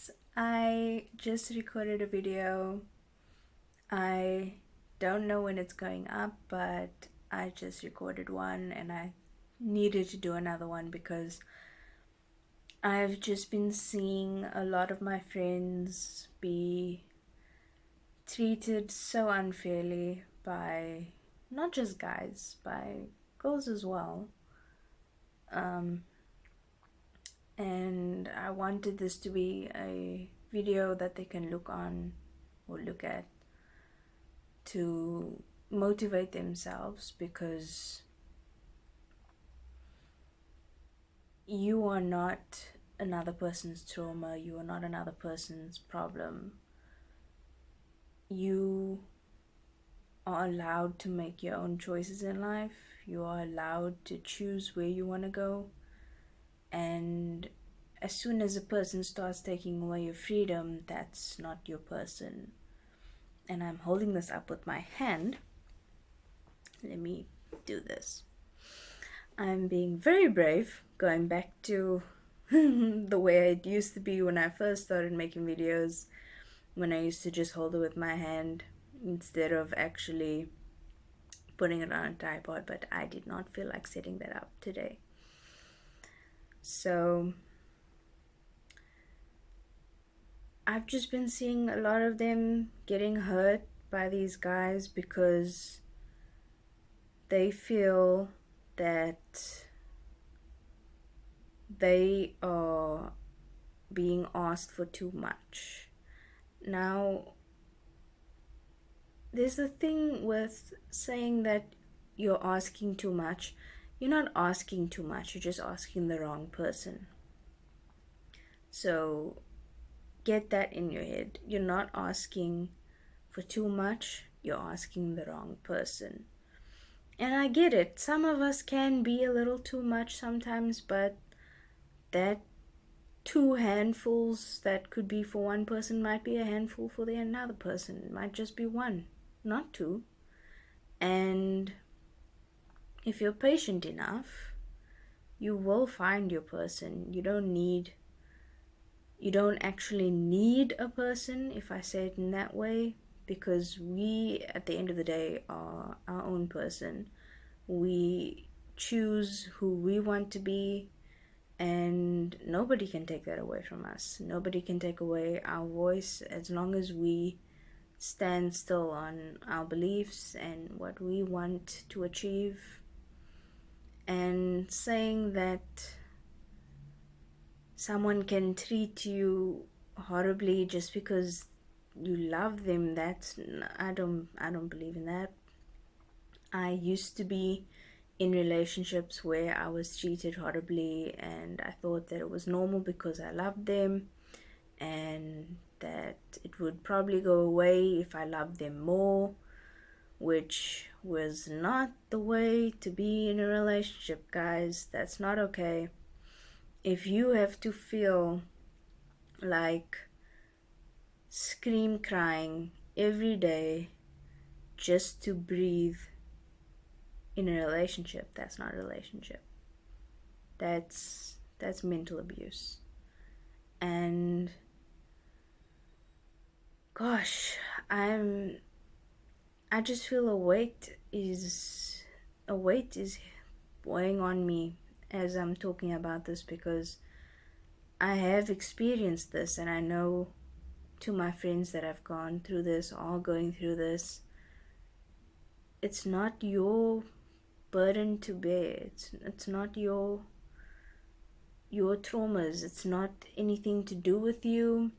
guys, I just recorded a video. I don't know when it's going up, but I just recorded one and I needed to do another one because I've just been seeing a lot of my friends be treated so unfairly by not just guys, by girls as well. And I wanted this to be a video that they can look on or look at to motivate themselves, because you are not another person's trauma, you are not another person's problem. You are allowed to make your own choices in life. You are allowed to choose where you want to go. And as soon as a person starts taking away your freedom, that's not your person. And I'm holding this up with my hand. Let me do this. I'm being very brave, going back to the way it used to be when I first started making videos, when I used to just hold it with my hand instead of actually putting it on a tripod, but I did not feel like setting that up today. So I've just been seeing a lot of them getting hurt by these guys because they feel that they are being asked for too much. Now, there's a thing with saying that you're asking too much. You're not asking too much, you're just asking the wrong person. So get that in your head. You're not asking for too much, you're asking the wrong person. And I get it, some of us can be a little too much sometimes, but that two handfuls that could be for one person might be a handful for the another person. It might just be one, not two. And if you're patient enough, you will find your person. You don't actually need a person, if I say it in that way, because we, at the end of the day, are our own person. We choose who we want to be, and nobody can take that away from us. Nobody can take away our voice as long as we stand still on our beliefs and what we want to achieve. And saying that someone can treat you horribly just because you love them, I don't believe in that. I used to be in relationships where I was treated horribly, and I thought that it was normal because I loved them, and that it would probably go away if I loved them more, which was not the way to be in a relationship, guys. That's not okay. If you have to feel like scream crying every day just to breathe in a relationship, that's not a relationship. That's mental abuse. And gosh, I just feel a weight is weighing on me as I'm talking about this, because I have experienced this, and I know to my friends that have gone through this, are going through this, it's not your burden to bear. It's not your traumas. It's not anything to do with you.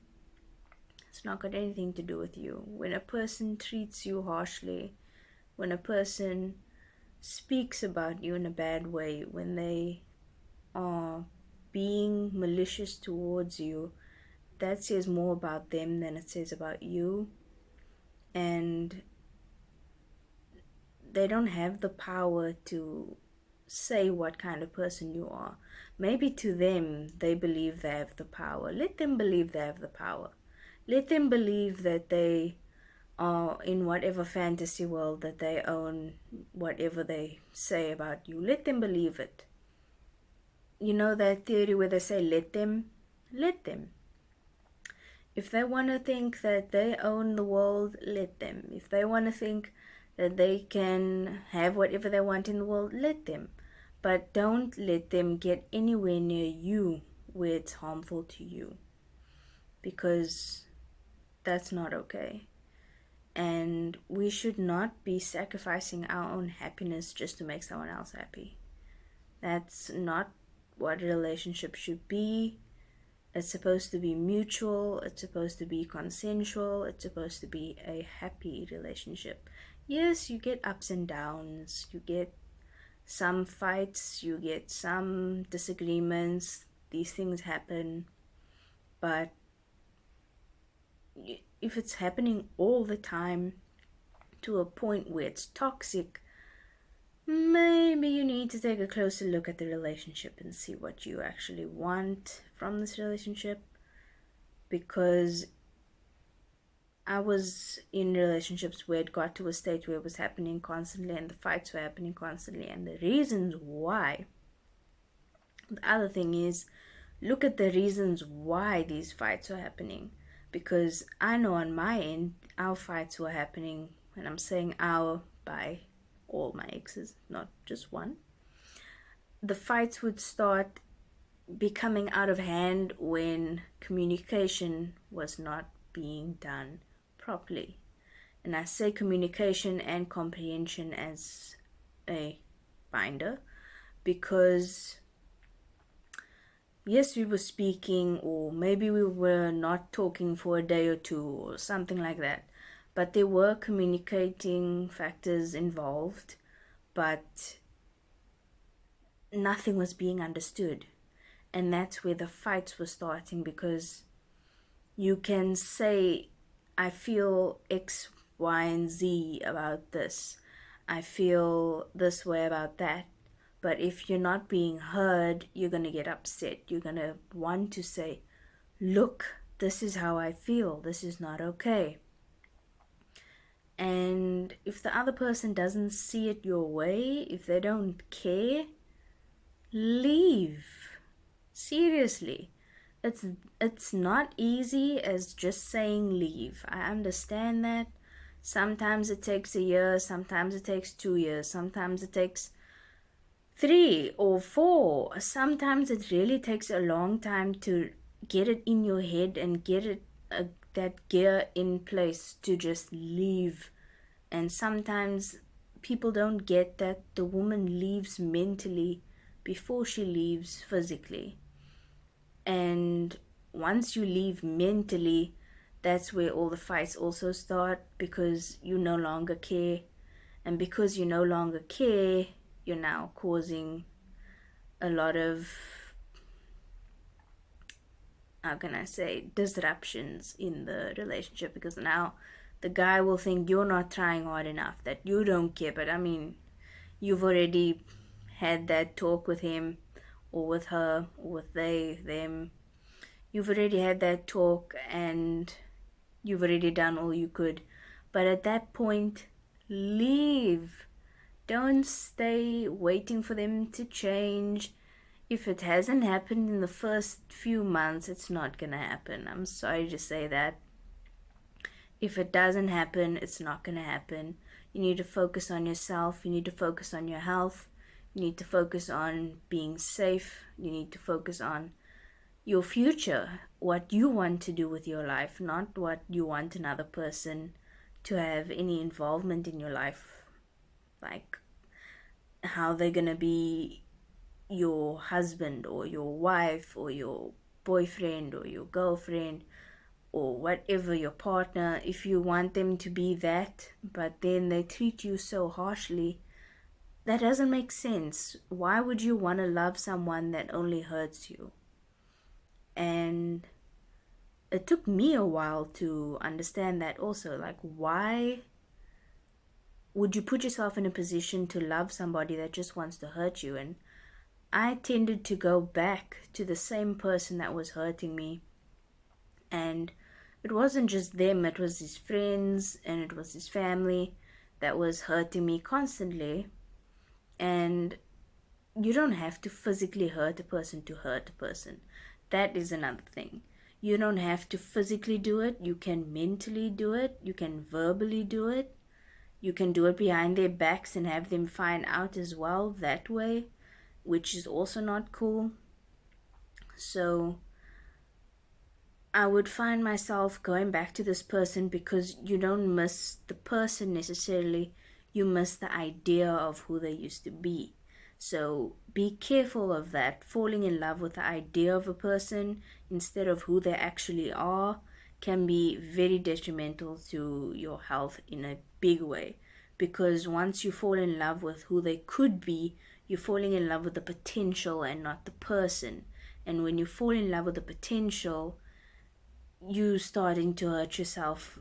It's not got anything to do with you. When a person treats you harshly, when a person speaks about you in a bad way, when they are being malicious towards you, that says more about them than it says about you. And they don't have the power to say what kind of person you are. Maybe to them, they believe they have the power. Let them believe they have the power. Let them believe that they are in whatever fantasy world that they own whatever they say about you. Let them believe it. You know that theory where they say let them? Let them. If they want to think that they own the world, let them. If they want to think that they can have whatever they want in the world, let them. But don't let them get anywhere near you where it's harmful to you, because that's not okay. And we should not be sacrificing our own happiness just to make someone else happy. That's not what a relationship should be. It's supposed to be mutual, it's supposed to be consensual, it's supposed to be a happy relationship. Yes, you get ups and downs, you get some fights, you get some disagreements, these things happen, but if it's happening all the time to a point where it's toxic, maybe you need to take a closer look at the relationship and see what you actually want from this relationship. Because I was in relationships where it got to a state where it was happening constantly and the fights were happening constantly, and the reasons why. The other thing is, look at the reasons why these fights are happening. Because I know on my end, our fights were happening, and I'm saying our by all my exes, not just one. The fights would start becoming out of hand when communication was not being done properly. And I say communication and comprehension as a binder, because yes, we were speaking, or maybe we were not talking for a day or two, or something like that, but there were communicating factors involved, but nothing was being understood. And that's where the fights were starting, because you can say, I feel X, Y, and Z about this. I feel this way about that. But if you're not being heard, you're going to get upset. You're going to want to say, look, this is how I feel. This is not okay. And if the other person doesn't see it your way, if they don't care, leave. Seriously. It's not easy as just saying leave. I understand that. Sometimes it takes a year, sometimes it takes 2 years, sometimes it takes 3 or 4. Sometimes it really takes a long time to get it in your head and get it that gear in place to just leave. And sometimes people don't get that the woman leaves mentally before she leaves physically. And once you leave mentally, that's where all the fights also start, because you no longer care. And because you no longer care, you're now causing a lot of, how can I say, disruptions in the relationship, because now the guy will think you're not trying hard enough, that you don't care. But I mean, you've already had that talk with him or with her or with they, them. You've already had that talk and you've already done all you could. But at that point, leave. Don't stay waiting for them to change. If it hasn't happened in the first few months, it's not gonna happen. I'm sorry to say that. If it doesn't happen, it's not gonna happen. You need to focus on yourself. You need to focus on your health. You need to focus on being safe. You need to focus on your future, what you want to do with your life, not what you want another person to have any involvement in your life. Like how they're gonna be your husband or your wife or your boyfriend or your girlfriend or whatever, your partner. If you want them to be that, but then they treat you so harshly, that doesn't make sense. Why would you want to love someone that only hurts you? And it took me a while to understand that also. Like, why would you put yourself in a position to love somebody that just wants to hurt you? And I tended to go back to the same person that was hurting me. And it wasn't just them, it was his friends and it was his family that was hurting me constantly. And you don't have to physically hurt a person to hurt a person. That is another thing. You don't have to physically do it. You can mentally do it. You can verbally do it. You can do it behind their backs and have them find out as well that way, which is also not cool. So I would find myself going back to this person because you don't miss the person necessarily, you miss the idea of who they used to be. So be careful of that. Falling in love with the idea of a person instead of who they actually are can be very detrimental to your health in a big way. Because once you fall in love with who they could be, you're falling in love with the potential and not the person. And when you fall in love with the potential, you starting to hurt yourself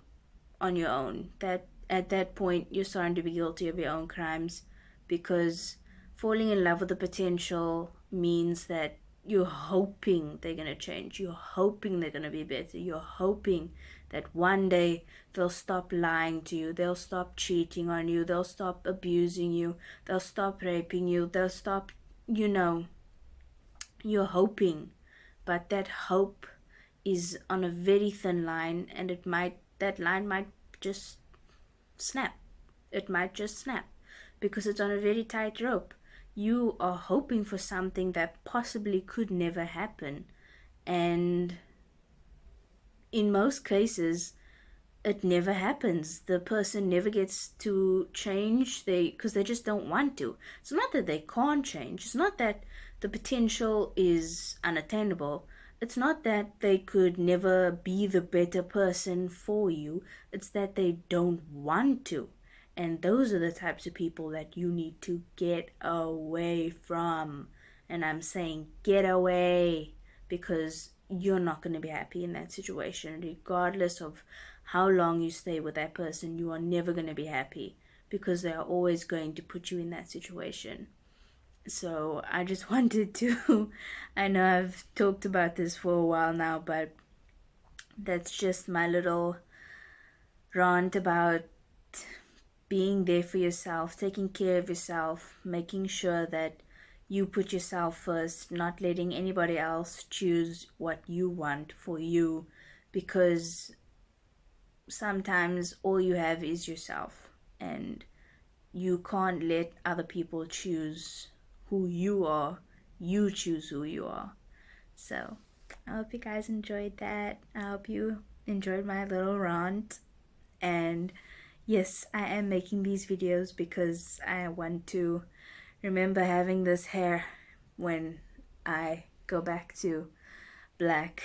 on your own. That at that point you're starting to be guilty of your own crimes, because falling in love with the potential means that you're hoping they're going to change, you're hoping they're going to be better, you're hoping that one day they'll stop lying to you, they'll stop cheating on you, they'll stop abusing you, they'll stop raping you, they'll stop, you're hoping. But that hope is on a very thin line, and that line might just snap. It might just snap because it's on a very tight rope. You are hoping for something that possibly could never happen, and in most cases it never happens. The person never gets to change, because they just don't want to. It's not that they can't change, it's not that the potential is unattainable, it's not that they could never be the better person for you, it's that they don't want to. And those are the types of people that you need to get away from. And I'm saying get away, because you're not going to be happy in that situation. Regardless of how long you stay with that person, you are never going to be happy, because they are always going to put you in that situation. So I just wanted to, I know I've talked about this for a while now, but that's just my little rant about being there for yourself, taking care of yourself, making sure that you put yourself first, not letting anybody else choose what you want for you, because sometimes all you have is yourself, and you can't let other people choose who you are. You choose who you are. So I hope you guys enjoyed that. I hope you enjoyed my little rant. And yes, I am making these videos because I want to remember having this hair when I go back to black.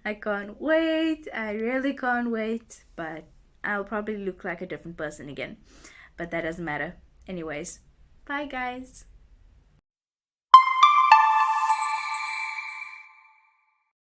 I can't wait. I really can't wait. But I'll probably look like a different person again. But that doesn't matter. Anyways, bye guys.